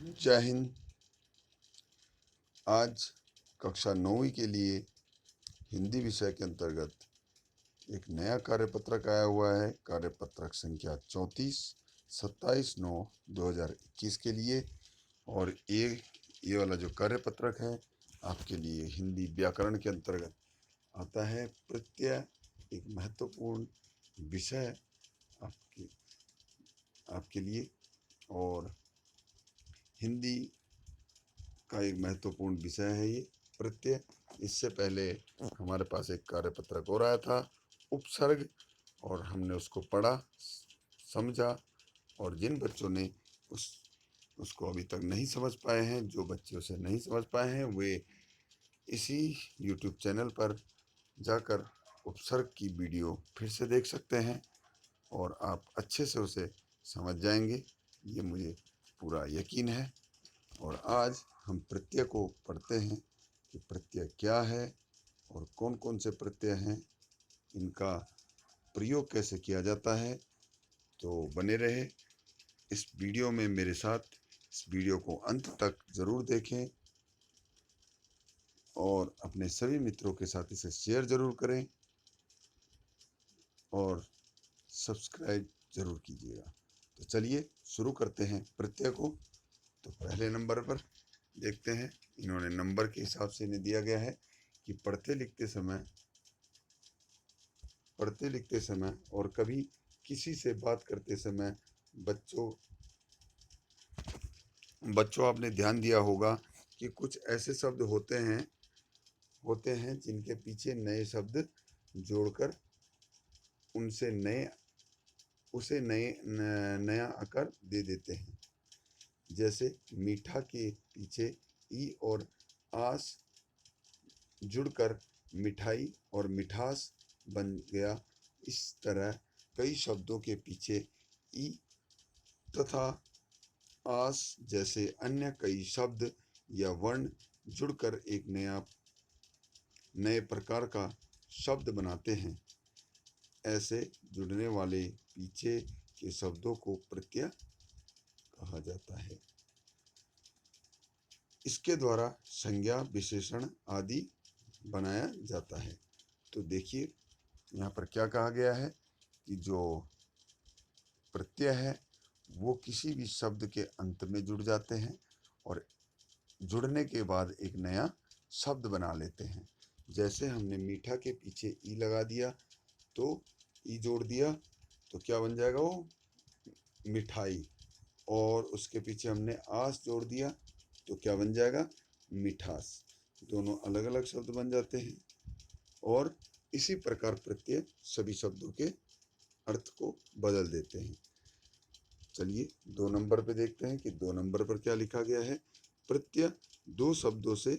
जय हिंद। आज कक्षा 9वीं के लिए हिंदी विषय के अंतर्गत एक नया कार्यपत्रक आया हुआ है। कार्यपत्रक संख्या 34 27/9/2021 के लिए। और ये वाला जो कार्यपत्रक है आपके लिए हिंदी व्याकरण के अंतर्गत आता है। प्रत्यय एक महत्वपूर्ण विषय आपके आपके लिए और हिंदी का एक महत्वपूर्ण विषय है ये प्रत्यय। इससे पहले हमारे पास एक कार्यपत्रक और आया था उपसर्ग, और हमने उसको पढ़ा, समझा। और जिन बच्चों ने उसको अभी तक नहीं समझ पाए हैं, जो बच्चे उसे नहीं समझ पाए हैं, वे इसी YouTube चैनल पर जाकर उपसर्ग की वीडियो फिर से देख सकते हैं और आप अच्छे से उसे समझ जाएंगे, ये मुझे पूरा यकीन है। और आज हम प्रत्यय को पढ़ते हैं कि प्रत्यय क्या है और कौन कौन से प्रत्यय हैं, इनका प्रयोग कैसे किया जाता है। तो बने रहे इस वीडियो में मेरे साथ। इस वीडियो को अंत तक ज़रूर देखें और अपने सभी मित्रों के साथ इसे शेयर ज़रूर करें और सब्सक्राइब ज़रूर कीजिएगा। तो चलिए शुरू करते हैं प्रत्यय को। तो पहले नंबर पर देखते हैं, इन्होंने नंबर के हिसाब से इन्हें दिया गया है कि पढ़ते लिखते समय और कभी किसी से बात करते समय बच्चों आपने ध्यान दिया होगा कि कुछ ऐसे शब्द होते हैं जिनके पीछे नए शब्द जोड़कर उसे नया आकार दे देते हैं। जैसे मीठा के पीछे ई और आस जुड़कर मिठाई और मिठास बन गया। इस तरह कई शब्दों के पीछे ई तथा आस जैसे अन्य कई शब्द या वर्ण जुड़कर एक नए प्रकार का शब्द बनाते हैं। ऐसे जुड़ने वाले पीछे के शब्दों को प्रत्यय कहा जाता है। इसके द्वारा संज्ञा, विशेषण आदि बनाया जाता है। तो देखिए यहाँ पर क्या कहा गया है कि जो प्रत्यय है वो किसी भी शब्द के अंत में जुड़ जाते हैं और जुड़ने के बाद एक नया शब्द बना लेते हैं। जैसे हमने मीठा के पीछे ई लगा दिया तो ई जोड़ दिया तो क्या बन जाएगा, वो मिठाई। और उसके पीछे हमने आस जोड़ दिया तो क्या बन जाएगा, मिठास। दोनों अलग अलग शब्द बन जाते हैं। और इसी प्रकार प्रत्यय सभी शब्दों के अर्थ को बदल देते हैं। चलिए 2 नंबर पे देखते हैं कि 2 नंबर पर क्या लिखा गया है। प्रत्यय 2 शब्दों से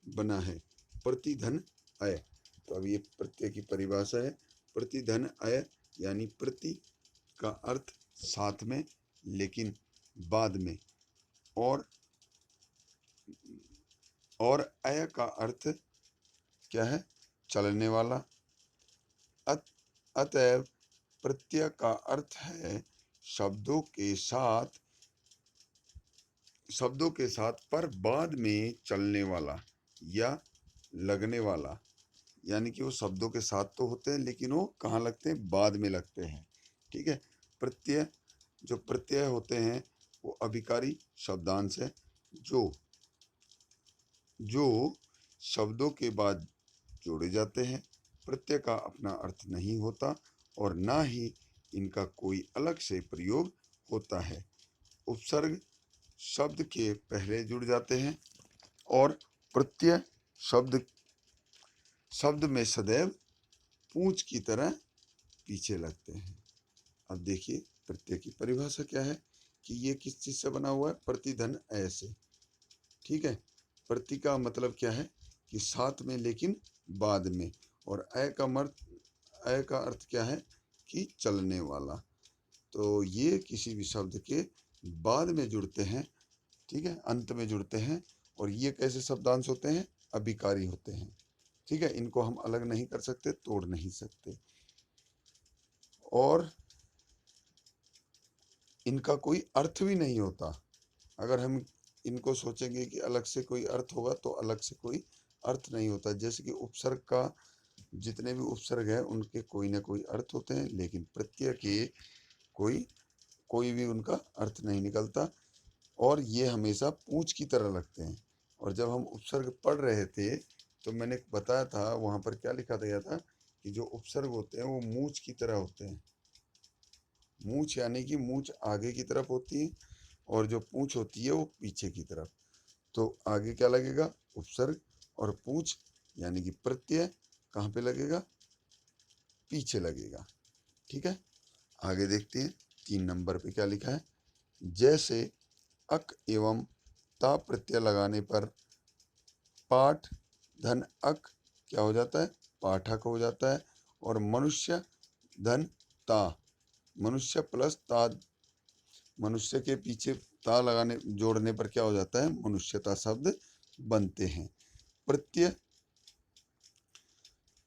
बना है, प्रतिधन अय। तो अब ये प्रत्यय की परिभाषा है। प्रतिधन अय यानी प्रति का अर्थ साथ में लेकिन बाद में, और अय का अर्थ क्या है, चलने वाला। अतएव प्रत्यय का अर्थ है शब्दों के साथ पर बाद में चलने वाला या लगने वाला। यानी कि वो शब्दों के साथ तो होते हैं लेकिन वो कहाँ लगते हैं, बाद में लगते हैं। ठीक है। जो प्रत्यय होते हैं वो अभिकारी शब्दांश है जो शब्दों के बाद जोड़े जाते हैं। प्रत्यय का अपना अर्थ नहीं होता और ना ही इनका कोई अलग से प्रयोग होता है। उपसर्ग शब्द के पहले जुड़ जाते हैं और प्रत्यय शब्द में सदैव पूंछ की तरह पीछे लगते हैं। अब देखिए प्रत्यय की परिभाषा क्या है कि ये किस चीज से बना हुआ है, प्रतिधन अय से। ठीक है। प्रति का मतलब क्या है कि साथ में लेकिन बाद में, और अय का अर्थ क्या है कि चलने वाला। तो ये किसी भी शब्द के बाद में जुड़ते हैं, ठीक है, अंत में जुड़ते हैं। और ये कैसे शब्दांश होते हैं, अभिकारी होते हैं। ठीक है। इनको हम अलग नहीं कर सकते, तोड़ नहीं सकते, और इनका कोई अर्थ भी नहीं होता। अगर हम इनको सोचेंगे कि अलग से कोई अर्थ होगा, तो अलग से कोई अर्थ नहीं होता। जैसे कि उपसर्ग का, जितने भी उपसर्ग हैं उनके कोई ना कोई अर्थ होते हैं, लेकिन प्रत्यय के कोई कोई भी उनका अर्थ नहीं निकलता, और ये हमेशा पूंछ की तरह लगते हैं। और जब हम उपसर्ग पढ़ रहे थे तो मैंने बताया था, वहाँ पर क्या लिखा गया था कि जो उपसर्ग होते हैं वो मूंछ की तरह होते हैं। मूंछ यानी कि मूंछ आगे की तरफ होती है, और जो पूंछ होती है वो पीछे की तरफ। तो आगे क्या लगेगा? उपसर्ग। और पूंछ यानी कि प्रत्यय कहाँ पे लगेगा? पीछे लगेगा। ठीक है, आगे देखते हैं 3 नंबर पे क्या लिखा है। जैसे अक एवं ता प्रत्यय लगाने पर पाठ धन अक क्या हो जाता है? पाठक हो जाता है। और मनुष्य धन ता, मनुष्य प्लस ता, मनुष्य के पीछे ता लगाने जोड़ने पर क्या हो जाता है? मनुष्यता शब्द बनते हैं। प्रत्यय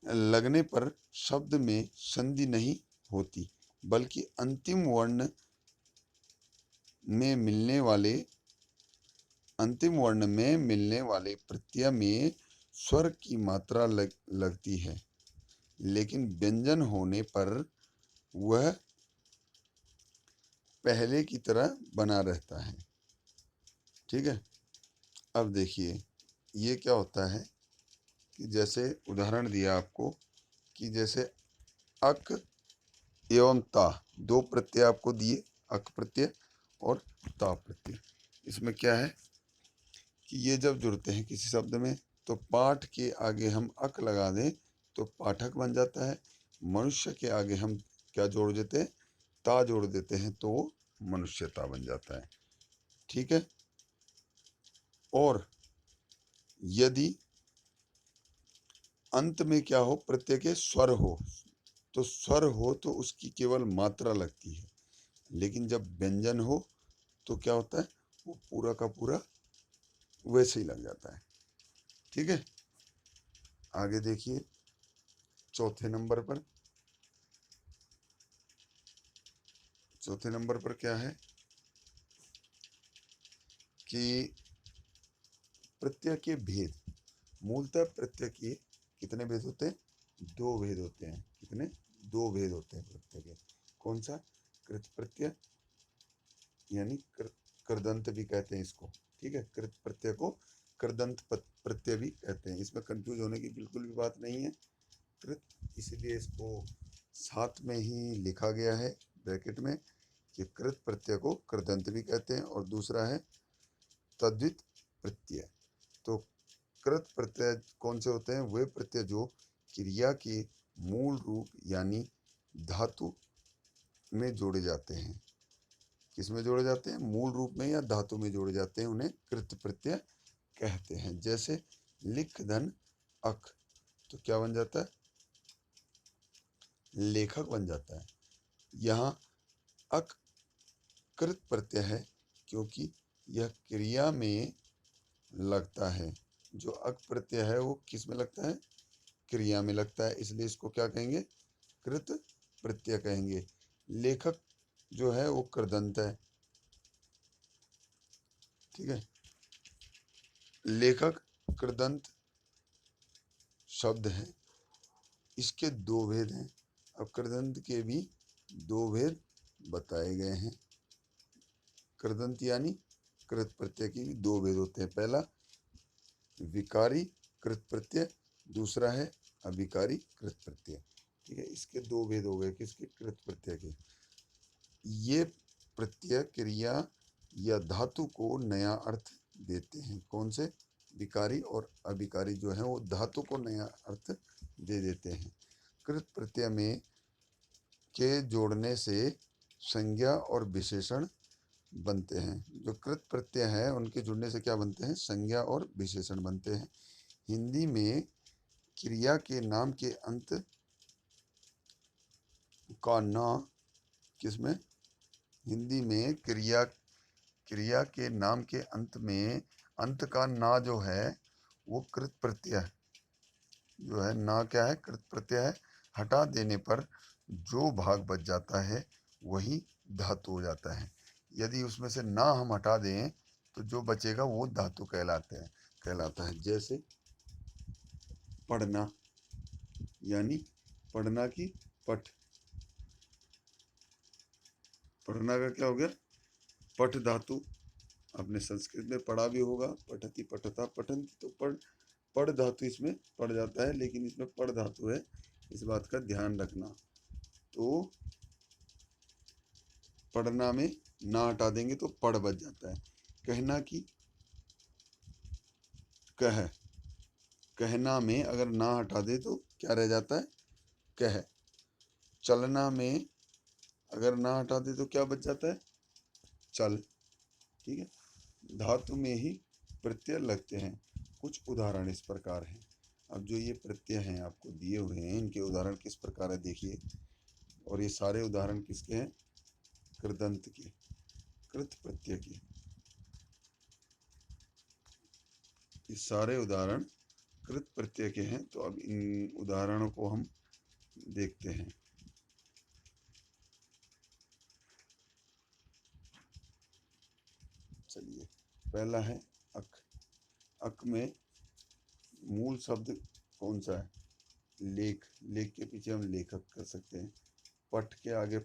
लगने पर शब्द में संधि नहीं होती, बल्कि अंतिम वर्ण में मिलने वाले प्रत्यय में स्वर की मात्रा लगती है, लेकिन व्यंजन होने पर वह पहले की तरह बना रहता है। ठीक है, अब देखिए ये क्या होता है कि जैसे उदाहरण दिया आपको कि जैसे अक एवं ता, 2 प्रत्यय आपको दिए, अक प्रत्यय और ता प्रत्यय। इसमें क्या है कि ये जब जुड़ते हैं किसी शब्द में, तो पाठ के आगे हम अक लगा दें तो पाठक बन जाता है। मनुष्य के आगे हम क्या जोड़ देते हैं? ता जोड़ देते हैं, तो वो मनुष्यता बन जाता है। ठीक है, और यदि अंत में क्या हो? प्रत्यय के स्वर हो, तो स्वर हो तो उसकी केवल मात्रा लगती है, लेकिन जब व्यंजन हो तो क्या होता है? वो पूरा का पूरा वैसे ही लग जाता है। ठीक है, आगे देखिए 4 नंबर पर। 4 नंबर पर क्या है कि प्रत्यय के भेद। मूलतः प्रत्यय के कितने भेद होते हैं? 2 भेद होते हैं। कितने? 2 भेद होते हैं प्रत्यय के। कौन सा? कृत प्रत्यय, यानी कृदंत भी कहते हैं इसको। ठीक है, कृत प्रत्यय को कृदंत प्रत्यय भी कहते हैं। इसमें कंफ्यूज होने की बिल्कुल भी बात नहीं है। कृत, इसीलिए इसको साथ में ही लिखा गया है ब्रैकेट में कि कृत प्रत्यय को कृदंत भी कहते हैं, और दूसरा है तद्धित प्रत्यय। तो कृत प्रत्यय कौन से होते हैं? वे प्रत्यय जो क्रिया के मूल रूप यानी धातु में जोड़े जाते हैं। किस में जोड़े जाते हैं? मूल रूप में या धातु में जोड़े जाते हैं, उन्हें कृत प्रत्यय कहते हैं। जैसे लिख धन अक, तो क्या बन जाता है? लेखक बन जाता है। यहाँ अक कृत प्रत्यय है क्योंकि यह क्रिया में लगता है। जो अक प्रत्यय है वो किस में लगता है? क्रिया में लगता है, इसलिए इसको क्या कहेंगे? कृत प्रत्यय कहेंगे। लेखक जो है वो कृदंत है। ठीक है, लेखक कृदंत शब्द है। इसके 2 भेद हैं। अब कृदंत के भी 2 भेद बताए गए हैं। कृदंत यानी कृत प्रत्यय के भी 2 भेद होते हैं। पहला विकारी कृत प्रत्यय, दूसरा है अविकारी कृत प्रत्यय। ठीक है, इसके 2 भेद हो गए। किसके? कृत प्रत्यय के। ये प्रत्यय क्रिया या धातु को नया अर्थ देते हैं। कौन से? विकारी और अविकारी जो है वो धातु को नया अर्थ दे देते हैं। कृत प्रत्यय में के जोड़ने से संज्ञा और विशेषण बनते हैं। जो कृत प्रत्यय है उनके जुड़ने से क्या बनते हैं? संज्ञा और विशेषण बनते हैं। हिंदी में क्रिया के नाम के अंत का ना, किसमें? हिंदी में क्रिया के नाम के अंत में अंत का ना जो है वो कृत प्रत्यय जो है। ना क्या है? कृत प्रत्यय है। हटा देने पर जो भाग बच जाता है वही धातु हो जाता है। यदि उसमें से ना हम हटा दें तो जो बचेगा वो धातु कहलाता है। जैसे पढ़ना, यानी पढ़ना की पठ, पढ़ना का क्या हो गया, पठ धातु। आपने संस्कृत में पढ़ा भी होगा, पठति पठता पठन्ति, तो पढ़ धातु इसमें पढ़ जाता है, लेकिन इसमें पढ़ धातु है, इस बात का ध्यान रखना। तो पढ़ना में ना हटा देंगे तो पढ़ बच जाता है। कहना की कह, कहना में अगर ना हटा दे तो क्या रह जाता है, कह। चलना में अगर ना हटा दे तो क्या बच जाता है, चल। ठीक है, धातु में ही प्रत्यय लगते हैं। कुछ उदाहरण इस प्रकार हैं। अब जो ये प्रत्यय हैं आपको दिए हुए हैं, इनके उदाहरण किस प्रकार है देखिए। और ये सारे उदाहरण किसके हैं, कृदंत के, कृत प्रत्यय के। ये सारे उदाहरण कृत प्रत्यय के हैं। तो अब इन उदाहरणों को हम देखते हैं। चलिए, पहला है अक। अक में मूल शब्द कौन सा है, लेख। लेख के पीछे हम लेखक कर सकते हैं। पठ के आगे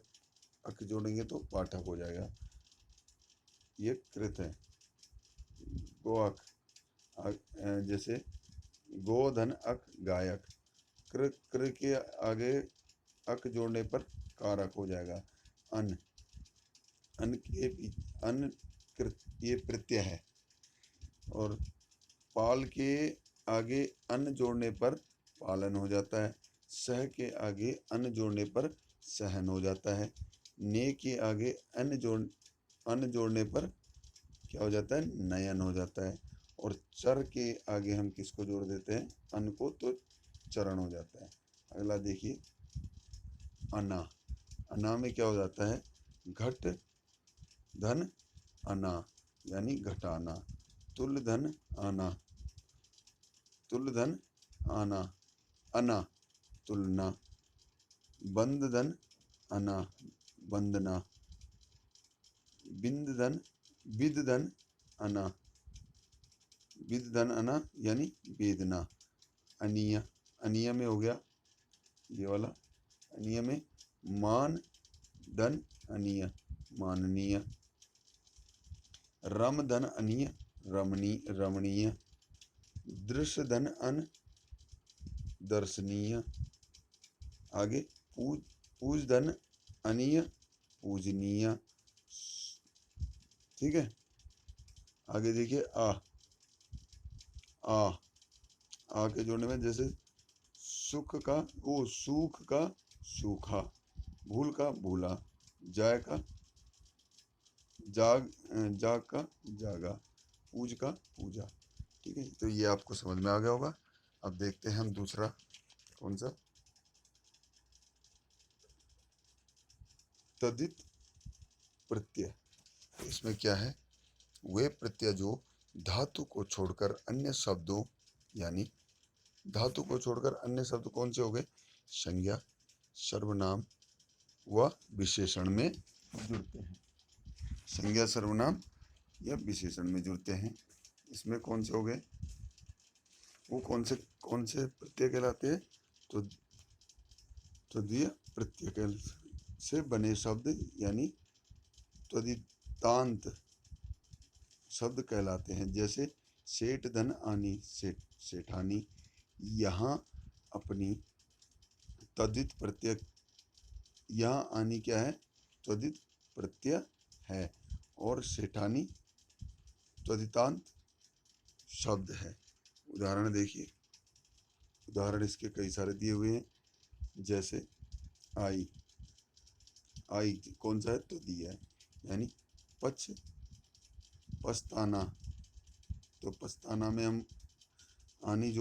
अक जोड़ेंगे तो पाठक हो जाएगा, ये कृत है। गोअक, जैसे गोधन अक गायक। कृ के आगे अक जोड़ने पर कारक हो जाएगा। अन, अन के अन कृत, ये प्रत्यय है। और पाल के आगे अन जोड़ने पर पालन हो जाता है। सह के आगे अन जोड़ने पर सहन हो जाता है। ने के आगे अन जोड़ने पर क्या हो जाता है, नयन हो जाता है। और चर के आगे हम किसको जोड़ देते हैं, अन को, तो चरण हो जाता है। अगला देखिए, अना। अना में क्या हो जाता है, घट धन अना, यानी घटाना। तुल धन आना, तुल धन आना, अना तुलना। बंद धन अना, बंदना। बिंद धन विद धन अना, विद धन अना, यानी वेदना। अनिय, अनिय में हो गया ये वाला, अनिय में मान धन अनिय, माननीय। रम धन अनिय, रमणीय। दृश्य धन अन, दर्शनीय। आगे पूज धन अनिय, पूजनीय। ठीक है, आगे देखिए, आ के जोड़ने में जैसे सुख का सूखा, भूल का भूला, जाग का जागा, पूज का पूजा। ठीक है, तो ये आपको समझ में आ गया होगा। अब देखते हैं हम दूसरा, कौन सा, तदित प्रत्यय। इसमें क्या है, वे प्रत्यय जो धातु को छोड़कर अन्य शब्दों, यानी धातु को छोड़कर अन्य शब्द कौन से हो गए, संज्ञा, सर्वनाम व विशेषण में जुड़ते हैं। संज्ञा, सर्वनाम या विशेषण में जुड़ते हैं। इसमें कौन से हो गए, वो कौन से प्रत्यय कहलाते हैं, तो तदीय प्रत्यय से बने शब्द, यानी त्वदितांत शब्द कहलाते हैं। जैसे सेठ धन आनी, सेठानी। यहाँ अपनी तद्धित प्रत्यय, यहाँ आनी क्या है, त्वदित प्रत्यय है, और सेठानी त्वदितांत शब्द है। उदाहरण देखिए, उदाहरण इसके कई सारे दिए हुए हैं। जैसे आई, कौन सा है, तो दिया है, यानी पछताना। तो पछताना में हम आई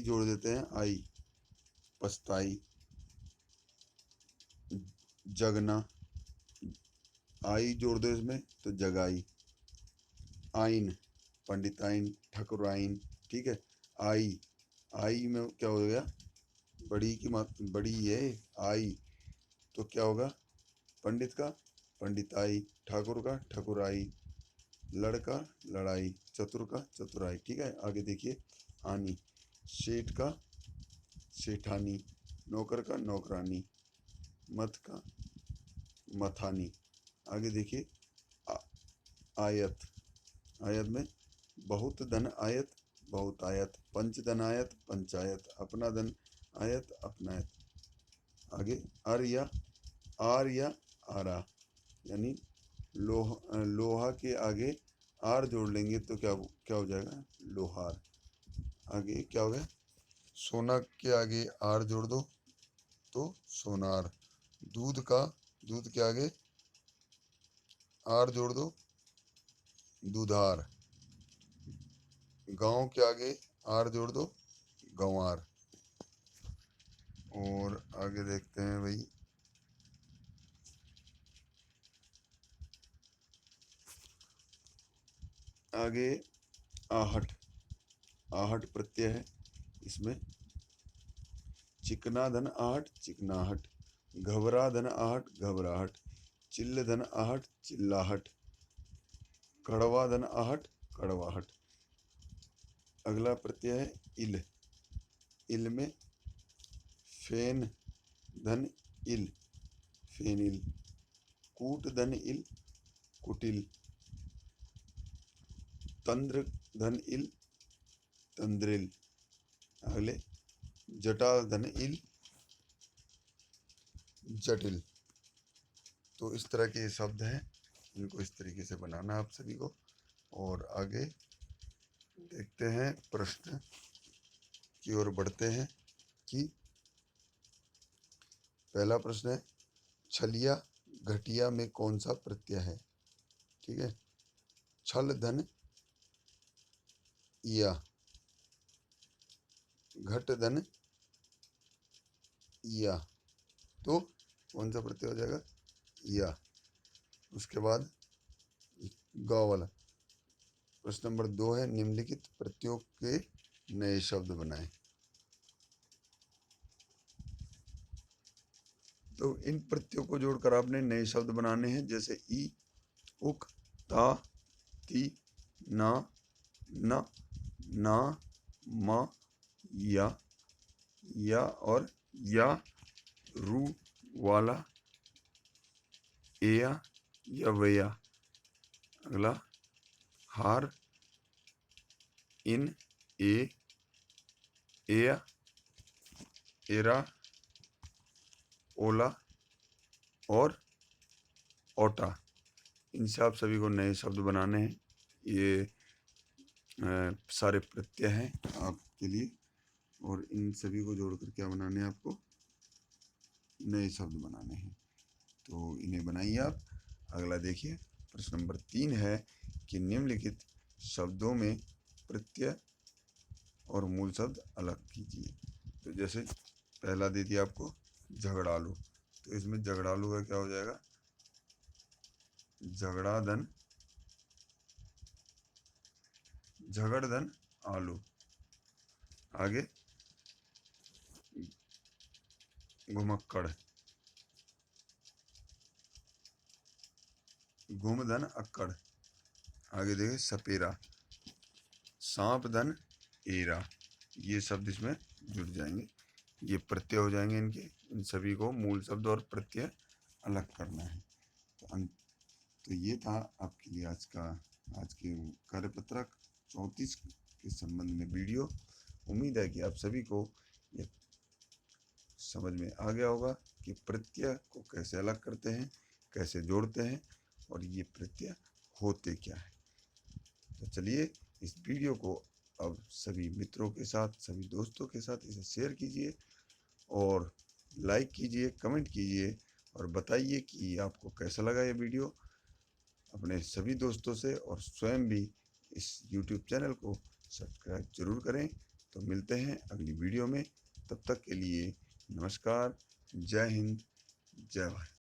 जोड़ देते हैं, आई पछताई। जगना, आई जोड़ दो इसमें तो जगाई। आइन, पंडिताइन, ठकुराइन। ठीक है, आई में क्या हो गया, बड़ी की बड़ी है आई, तो क्या होगा, पंडित का पंडिताई, ठाकुर का ठकुराई, लड़का लड़ाई, चतुर का चतुराई। ठीक है, आगे देखिए। आनी, सेठ का सेठानी, नौकर का नौकरानी, मत का मथानी। आगे देखिए। आयत, आयत में बहुत धन आयत, बहुत आयत, पंच धन आयत, पंचायत, अपना धन आयत, अपनायत। आगे आर्या आरा, यानी लोहा के आगे आर जोड़ लेंगे तो क्या क्या हो जाएगा? लोहार। आगे क्या हो गया? सोना के आगे आर जोड़ दो तो सोनार। दूध के आगे आर जोड़ दो, दूधार। गांव के आगे आर जोड़ दो, गंवार। और आगे देखते हैं भाई। आगे आहट, आहट प्रत्यय है इसमें। चिकना धन आहट, चिकनाहट, घबरा धन आहट, घबराहट, चिल्ल धन आहट, चिल्लाहट, कड़वा धन आहट, कड़वाहट। अगला प्रत्यय है इल, इल में फेन धन इल, फेनिल, कूट धन इल, कुटिल, तंद्र धन इल, तंद्रिल। अगले जटा धन इल, जटिल। तो इस तरह के शब्द हैं, इनको इस तरीके से बनाना आप सभी को। और आगे देखते हैं, प्रश्न की ओर बढ़ते हैं कि पहला प्रश्न है, छलिया घटिया में कौन सा प्रत्यय है? ठीक है, छल धन या, घट धन या, तो कौन सा प्रत्यय हो जाएगा? या। उसके बाद ग वाला प्रश्न नंबर 2 है, निम्नलिखित प्रत्ययों के नए शब्द बनाएं। तो इन प्रत्ययों को जोड़कर आपने नए शब्द बनाने हैं, जैसे ई, उक, ता, ती, ना, न, ना, मा, या और या, रू वाला, एया, यवया। अगला हार, इन, ए, एया, एरा, ओला और ओटा। इनसे आप सभी को नए शब्द बनाने हैं। ये सारे प्रत्यय हैं आपके लिए, और इन सभी को जोड़कर क्या बनाने हैं? आपको नए शब्द बनाने हैं। तो इन्हें बनाइए आप। अगला देखिए, प्रश्न नंबर 3 है कि निम्नलिखित शब्दों में प्रत्यय और मूल शब्द अलग कीजिए। तो जैसे पहला दे दिया आपको झगड़ालू, तो इसमें झगड़ालू का क्या हो जाएगा? झगड़ाधन, झगड़धन आलू। आगे घुमक्कड़, घुमधन अक्कड़। आगे देखिए सपेरा, सांप धन एरा। ये शब्द इसमें जुड़ जाएंगे, ये प्रत्यय हो जाएंगे इनके। इन सभी को मूल शब्द और प्रत्यय अलग करना है। तो ये था आपके लिए आज के कार्यपत्रक 34 के संबंध में वीडियो। उम्मीद है कि आप सभी को ये समझ में आ गया होगा कि प्रत्यय को कैसे अलग करते हैं, कैसे जोड़ते हैं, और ये प्रत्यय होते क्या है। तो चलिए, इस वीडियो को अब सभी मित्रों के साथ, सभी दोस्तों के साथ इसे शेयर कीजिए और लाइक कीजिए, कमेंट कीजिए और बताइए कि आपको कैसा लगा ये वीडियो। अपने सभी दोस्तों से और स्वयं भी इस YouTube चैनल को सब्सक्राइब जरूर करें। तो मिलते हैं अगली वीडियो में, तब तक के लिए नमस्कार, जय हिंद, जय भारत।